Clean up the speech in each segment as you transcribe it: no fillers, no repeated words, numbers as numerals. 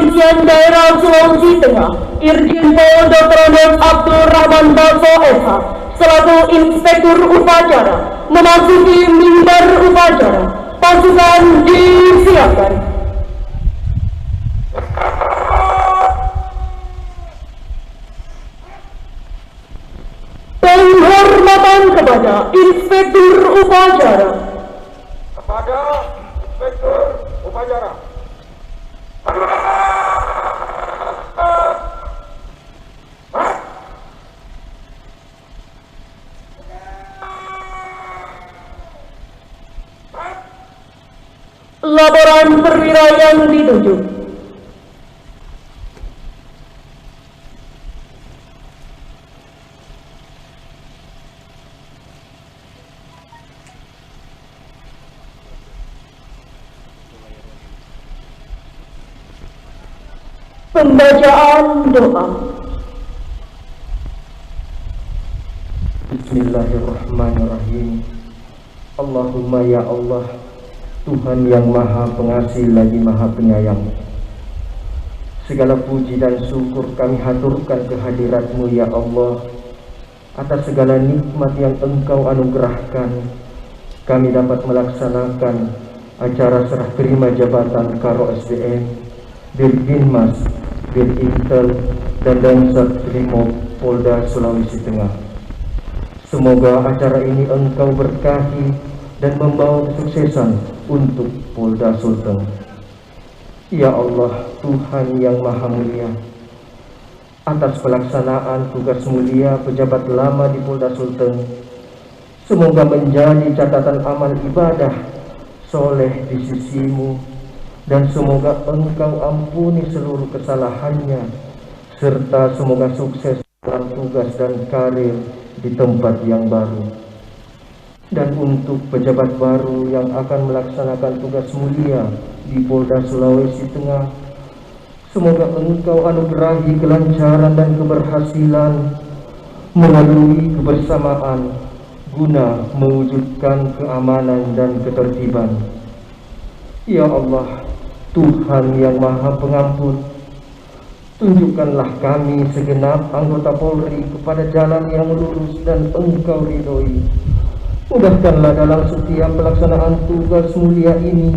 Kepolisian Daerah Sulawesi Tengah, Irjen Pol Dr. Abdul Rahman Baso SH, selaku Inspektur Upacara, memasuki mimbar upacara. Pasukan disiapkan. Penghormatan kepada Inspektur Upacara. Kepada Inspektur Upacara. Laporan perwira yang dituju. Pembacaan doa. Bismillahirrahmanirrahim. Allahumma ya Allah, Tuhan yang maha pengasih lagi maha penyayang, segala puji dan syukur kami haturkan kehadirat-Mu ya Allah, atas segala nikmat yang Engkau anugerahkan. Kami dapat melaksanakan acara serah terima jabatan Karo SDM, Dirginmas, Dirintel, dan Dansa Brimob Polda Sulawesi Tengah. Semoga acara ini Engkau berkahi dan membawa kesuksesan untuk Polda Sulteng. Ya Allah, Tuhan yang maha mulia, atas pelaksanaan tugas mulia pejabat lama di Polda Sulteng, semoga menjadi catatan amal ibadah soleh di sisi-Mu, dan semoga Engkau ampuni seluruh kesalahannya, serta semoga sukses dalam tugas dan karir di tempat yang baru. Dan untuk pejabat baru yang akan melaksanakan tugas mulia di Polda Sulawesi Tengah, semoga Engkau anugerahi kelancaran dan keberhasilan melalui kebersamaan guna mewujudkan keamanan dan ketertiban. Ya Allah, Tuhan yang maha pengampun, tunjukkanlah kami segenap anggota Polri kepada jalan yang lurus dan Engkau ridhoi. Mudahkanlah dalam setiap pelaksanaan tugas mulia ini,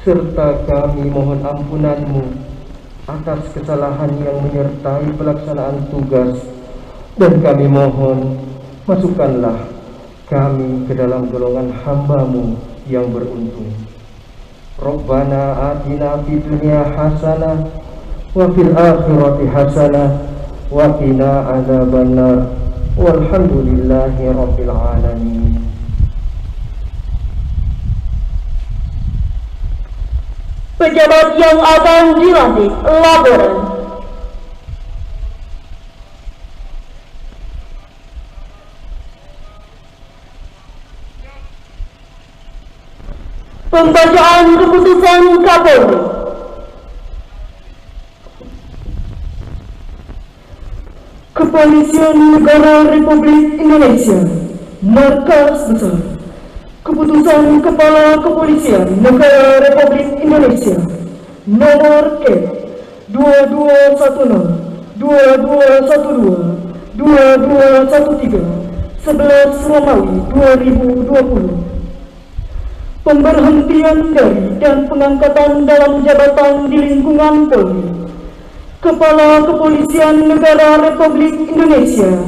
serta kami mohon ampunan-Mu atas kesalahan yang menyertai pelaksanaan tugas, dan kami mohon masukkanlah kami ke dalam golongan hamba-Mu yang beruntung. Rabbana atina fid dunya hasanah wa fil akhirati hasanah wa qina adzabannar. Walhamdulillahi rabbil alamin. Pejabat yang akan dilantik, laporan. Pembacaan keputusan Kapolri. Kepolisian Negara Republik Indonesia, Markas Besar. Keputusan Kepala Kepolisian Negara Republik Indonesia nomor K 2210 2212 2213 11 Romawi 2020. Pemberhentian dari dan pengangkatan dalam jabatan di lingkungan Polri. Kepala Kepolisian Negara Republik Indonesia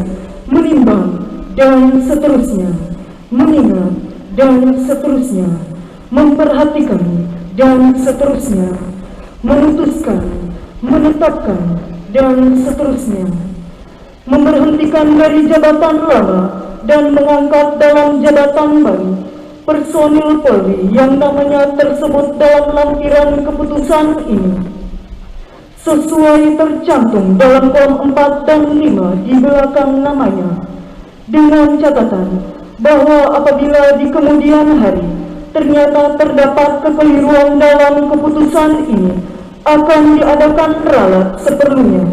menimbang dan seterusnya, mengingat dan seterusnya, memperhatikan dan seterusnya, memutuskan, menetapkan dan seterusnya, memberhentikan dari jabatan lama dan mengangkat dalam jabatan baru personil Polri yang namanya tersebut dalam lampiran keputusan ini, sesuai tercantum dalam kolom 4 dan 5 di belakang namanya, dengan catatan bahwa apabila di kemudian hari ternyata terdapat kekeliruan dalam keputusan ini, akan diadakan ralat seperlunya.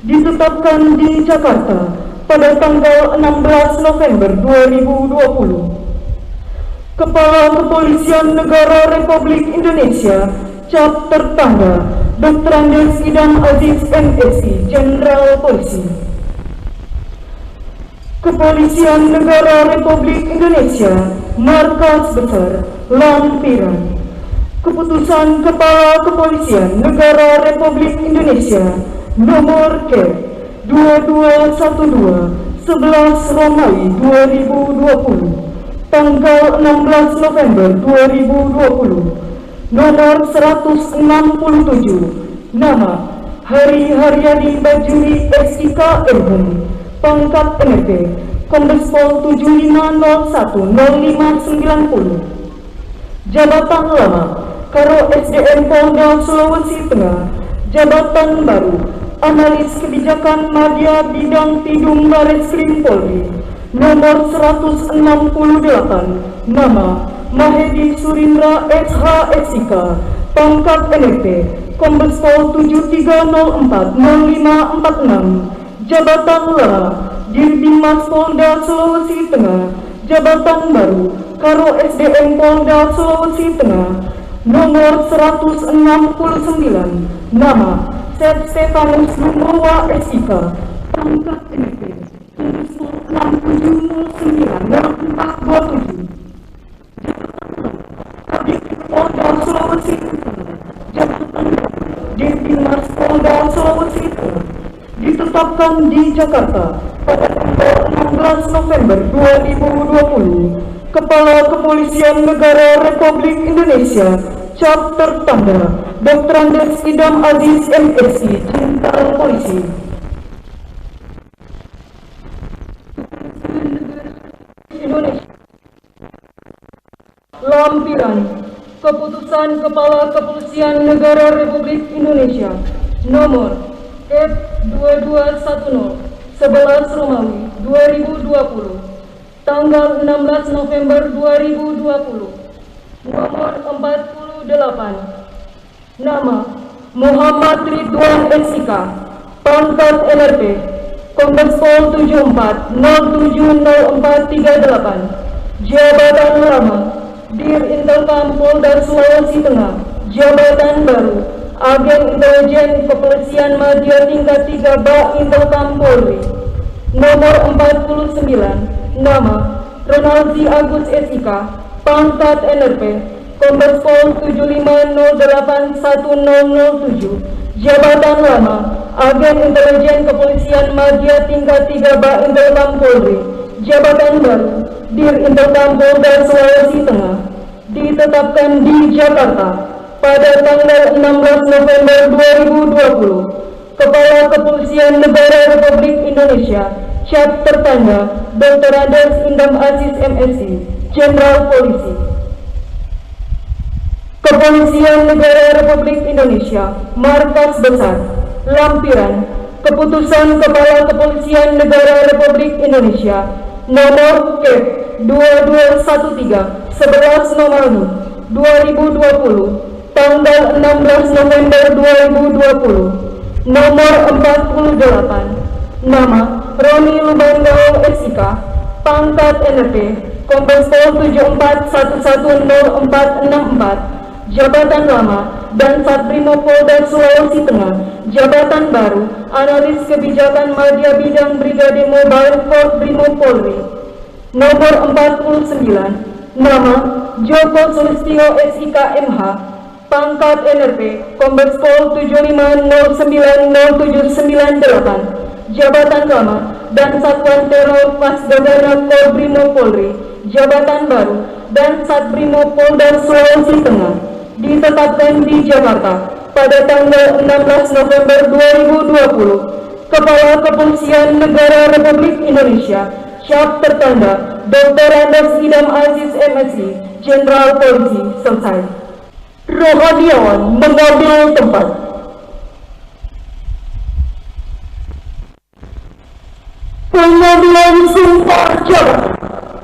Ditetapkan di Jakarta pada tanggal 16 November 2020. Kepala Kepolisian Negara Republik Indonesia cap tertanggal Dr. Andes Idam Aziz MSI, Jenderal Polisi. Kepolisian Negara Republik Indonesia, Markas Besar, Lampiran. Keputusan Kepala Kepolisian Negara Republik Indonesia Nomor K 2212 11 Romawi 2020 tanggal 16 November 2020, nomor 167, nama Hari Haryadi Bajuri SIK MHum, pangkat NRP, Kombes Pol 75010590. Jabatan lama Karo SDM Polda Sulawesi Tengah. Jabatan baru Analis Kebijakan Madya Bidang Tidung Bareskrim Polri, nomor 168, nama Mahedi Surindra SH SIK, pangkat NRP, Kombes Pol 73040546. Jabatan lama Dirbimas Polda Sulawesi Tengah. Jabatan baru Karo SDM Polda Sulawesi Tengah, nomor 169, nama Seth Stefanus Lumowa SIK, pangkat NRP, Kombes Pol 67090427. Polda Sulawesi Tengah. Jabatan Dirbimas Polda Sulawesi Tengah ditetapkan di Jakarta pada tanggal 16 November 2020. Kepala Kepolisian Negara Republik Indonesia, Cap tertanda Dr. Andes Idam Aziz MSI, Jenderal Polisi. Indonesia. Lampiran Keputusan Kepala Kepolisian Negara Republik Indonesia Nomor F2210 11 Romawi 2020 tanggal 16 November 2020, nomor 48, nama Muhammad Ridwan SIK, pangkat NRP, Kombes Pol 74070438. Jabatan lama Dir Intelkam Polda Sulawesi Tengah. Jabatan baru Agen Intelijen Kepolisian Madya tingkat 3 Bak Intelkam Polri, nomor 49, nama Ronaldi Agus SIK, pangkat NRP, Kombes Pol 75081007. Jabatan lama Agen Intelijen Kepolisian Madya tingkat 3 Bak Intelkam Polri. Jabatan baru Dir Intelkam Polda Sulawesi Tengah ditetapkan di Jakarta pada tanggal 16 November 2020. Kepala Kepolisian Negara Republik Indonesia, Cap tertanda Dr. Andes Idam Aziz MSI, Jenderal Polisi. Kepolisian Negara Republik Indonesia, Markas Besar, Lampiran. Keputusan Kepala Kepolisian Negara Republik Indonesia Nomor K 2213 11 Romawi 2020 tanggal 16 November 2020, nomor 48, nama Roni Lubanggawa SIK, pangkat NRP, Kombes Pol 74110464. Jabatan lama dan Satbrimo Polda Sulawesi Tengah. Jabatan baru Analis Kebijakan Madya Bidang Brigade Mobile Corps Brimo Polri, nomor 49, nama Joko Sulistyo SIK MH, pangkat NRP, Kombes Pol 75090798. Jabatan lama dan Satuan Teror Pasdagana Corps Brimo Polri. Jabatan baru dan Satbrimo Polda Sulawesi Tengah ditetapkan di Jakarta pada tanggal 16 November 2020. Kepala Kepolisian Negara Republik Indonesia, Cap tertanda Dr. Andes Idam Aziz MSI, Jenderal Polisi. Selesai. Rohadiawan mengambil tempat. Pengambilan sumpah jabatan.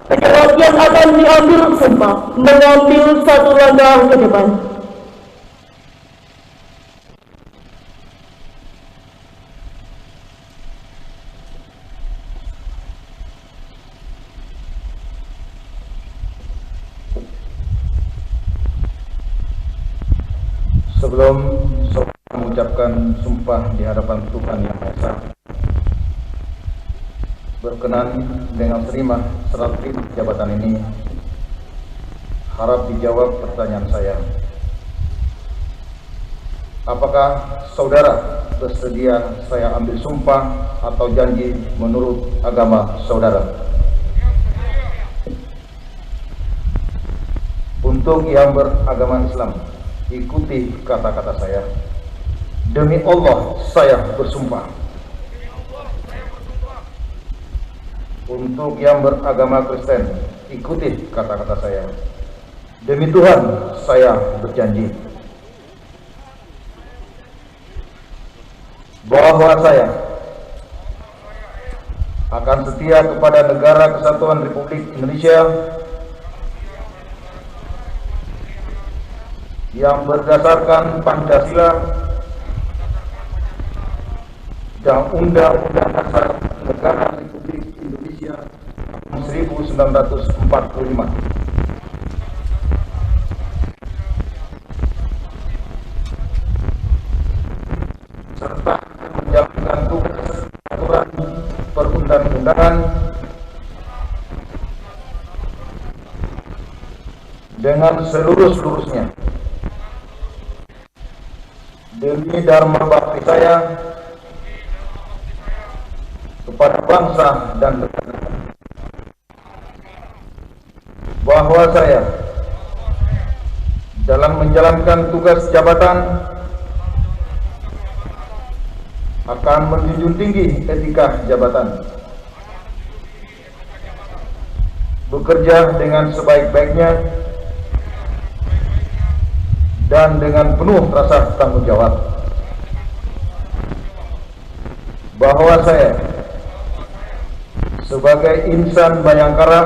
Pejabat yang akan diambil sumpah mengambil satu langkah ke depan. Sebelum seorang mengucapkan sumpah di hadapan Tuhan Yang Maha Esa. Berkenan dengan terima serah-terima jabatan ini, harap dijawab pertanyaan saya. Apakah saudara bersedia saya ambil sumpah atau janji menurut agama saudara? Untuk yang beragama Islam, ikuti kata-kata saya. Demi Allah, saya bersumpah. Untuk yang beragama Kristen, ikuti kata-kata saya. Demi Tuhan, saya berjanji bahwa saya akan setia kepada Negara Kesatuan Republik Indonesia yang berdasarkan Pancasila dan Undang-Undang Dasar Negara Republik Indonesia 1945, serta menjalankan tugas aturan perundang-undangan dengan seluruh-seluruhnya. Demi dharma bakti saya kepada bangsa dan negara, bahwa saya dalam menjalankan tugas jabatan akan menjunjung tinggi etika jabatan, bekerja dengan sebaik-baiknya dan dengan penuh rasa tanggung jawab, bahwa saya sebagai insan Bayangkara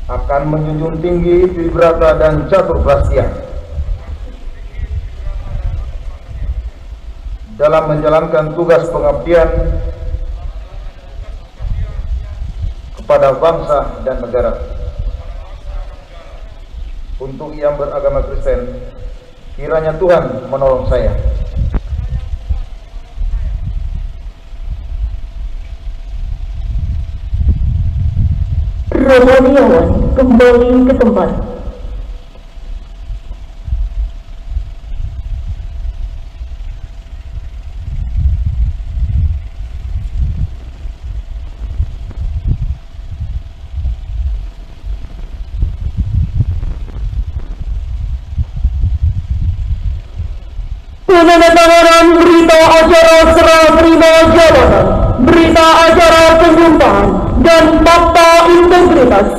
akan menjunjung tinggi vibrata dan catur prastia dalam menjalankan tugas pengabdian kepada bangsa dan negara. Untuk yang beragama Kristen, kiranya Tuhan menolong saya. Rohaniawan kembali ke tempat. Penandatanganan berita acara serah terima jabatan, berita acara penyumpahan, dan fakta integritas.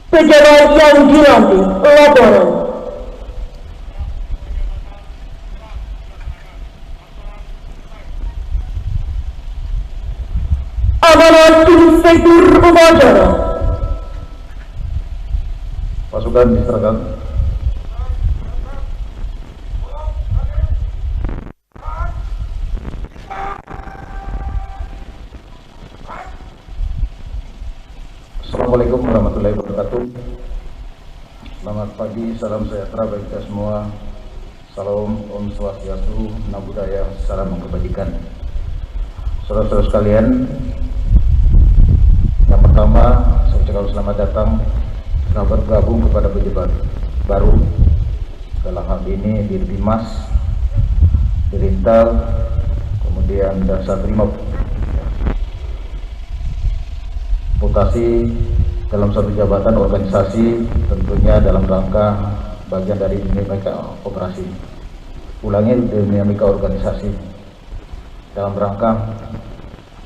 Pejabat yang dilantik, laporan. Amanat Inspektur Upacara. Pasukan diserahkan. warahmatullahi wabarakatuh. Selamat pagi, salam sejahtera bagi kita semua. Salam Om Swastiastu, Namo Buddhaya, salam kebajikan. Saudara-saudara sekalian, yang pertama saya ucapkan selamat datang, selamat bergabung kepada pejabat baru dalam hal ini di Bimas, di Rintal, kemudian Dasar Brimob. Mutasi dalam satu jabatan organisasi tentunya dalam rangka bagian dari dinamika operasi. Ulangi, dinamika organisasi dalam rangka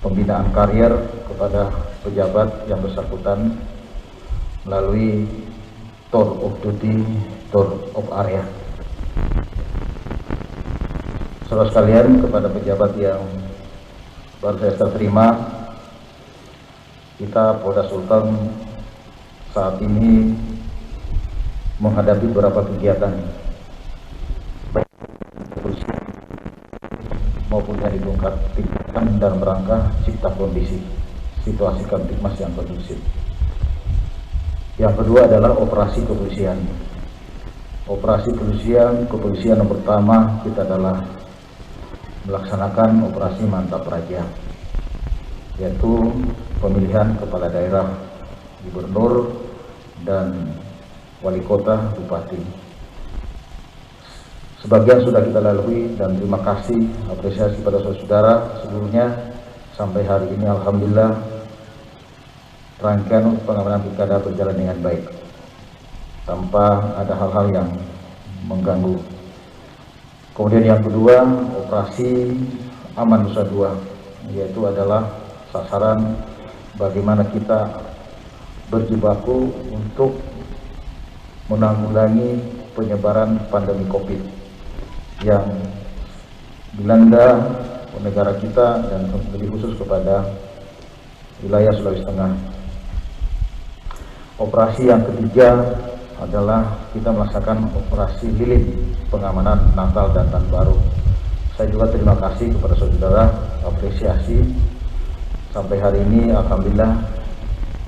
pembinaan karier kepada pejabat yang bersangkutan melalui tour of duty, tour of area. Saudara sekalian, kepada pejabat yang baru saya terima, kita Polda Sulteng saat ini menghadapi beberapa kegiatan baik maupun yang diungkapkan dalam rangka cipta kondisi situasi Kamtibmas yang kondusif. Yang kedua adalah operasi kepolisian. Operasi kepolisian yang pertama kita adalah melaksanakan operasi Mantap Raja, yaitu pemilihan kepala daerah, gubernur, dan wali kota, bupati. Sebagian sudah kita lalui dan terima kasih, apresiasi pada saudara-saudara seluruhnya. Sampai hari ini alhamdulillah rangkaian pengamanan pilkada berjalan dengan baik tanpa ada hal-hal yang mengganggu. Kemudian yang kedua, operasi Aman Nusa Dua, yaitu adalah sasaran bagaimana kita berjibaku untuk menanggulangi penyebaran pandemi COVID yang melanda negara kita dan lebih khusus kepada wilayah Sulawesi Tengah. Operasi yang ketiga adalah kita melaksanakan operasi lilin pengamanan Natal dan Tahun Baru. Saya juga terima kasih kepada saudara, apresiasi sampai hari ini alhamdulillah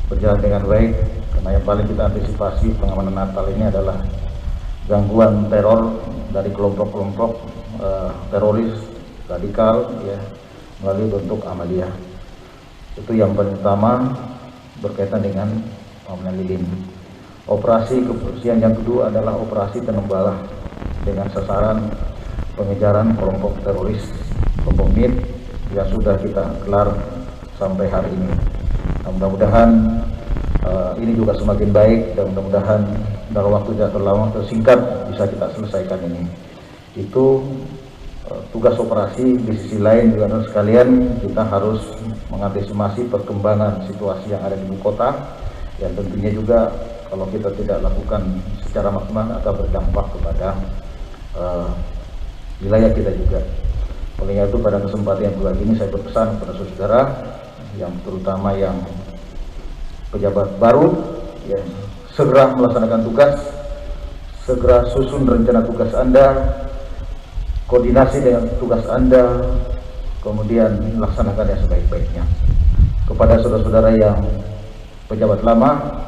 berjalan dengan baik, karena yang paling kita antisipasi pengamanan Natal ini adalah gangguan teror dari kelompok-kelompok teroris radikal ya, melalui bentuk amaliyah. Itu yang pertama berkaitan dengan pengamanan lilin. Operasi kepolisian yang kedua adalah operasi Tinombala dengan sasaran pengejaran kelompok teroris, kelompok MIT yang sudah kita gelar sampai hari ini. Nah, mudah-mudahan ini juga semakin baik dan mudah-mudahan dalam waktu tidak terlalu tersingkat bisa kita selesaikan ini. Itu tugas operasi. Di sisi lain juga sekalian kita harus mengantisipasi perkembangan situasi yang ada di ibu kota, yang tentunya juga kalau kita tidak lakukan secara maksimal akan berdampak kepada wilayah kita juga. Oleh itu pada kesempatan yang kedua ini saya berpesan kepada saudara yang terutama yang pejabat baru ya, segera melaksanakan tugas, segera susun rencana tugas Anda, koordinasi dengan tugas Anda, kemudian laksanakan yang sebaik-baiknya. Kepada saudara-saudara yang pejabat lama,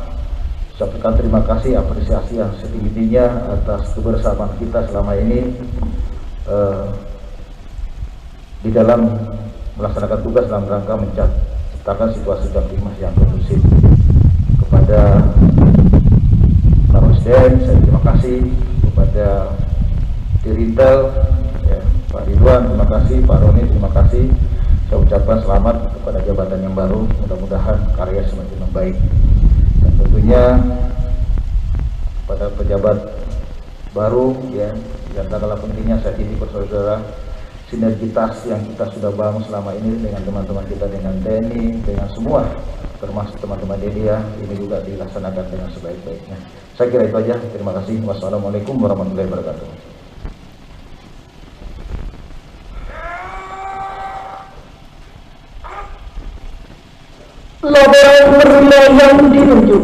saya ucapkan terima kasih, apresiasi yang setinggi-tingginya atas kebersamaan kita selama ini di dalam melaksanakan tugas dalam rangka menciptakan situasi Kamtibmas yang kondusif. Kepada Pak Rusden, saya terima kasih. Kepada Dirintel, ya, Pak Ridwan, terima kasih. Pak Roni, terima kasih. Saya ucapkan selamat kepada jabatan yang baru. Mudah-mudahan karya semakin membaik. Dan tentunya pada pejabat baru, ya, yang tak kalah pentingnya saya titip saudara sinergitas yang kita sudah bangun selama ini dengan teman-teman kita, dengan TNI, dengan semua, termasuk teman-teman Dedia, ini juga dilaksanakan dengan sebaik-baiknya. Saya kira itu aja. Terima kasih. Wassalamualaikum warahmatullahi wabarakatuh. Laboratorium wilayah yang ditunjuk.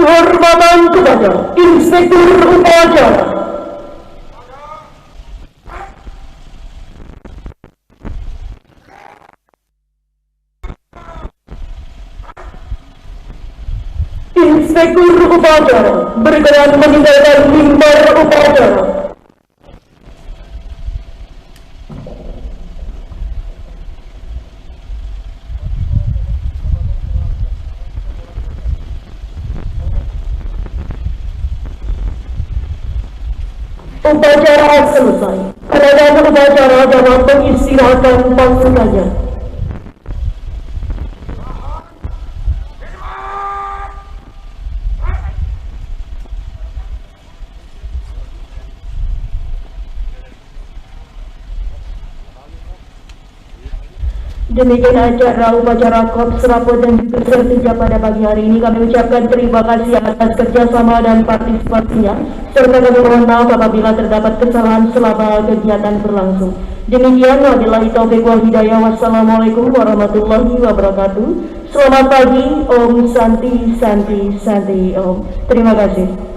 penghormatan kepada Inspektur Upacara. Inspektur Upacara berkenan meninggalkan mimbar upacara. Upacara selesai. Keadaan upacara dapat mengistirahatkan pasukannya. Demikian acara upacara Korps Rapot dan juga Sertija pada pagi hari ini. Kami ucapkan terima kasih atas kerjasama dan partisipasinya, serta kami mohon maaf apabila terdapat kesalahan selama kegiatan berlangsung. Demikian, wabillahi taufiq wal hidayah. Wassalamualaikum warahmatullahi wabarakatuh. Selamat pagi, Om Santi Santi Santi Om. Terima kasih.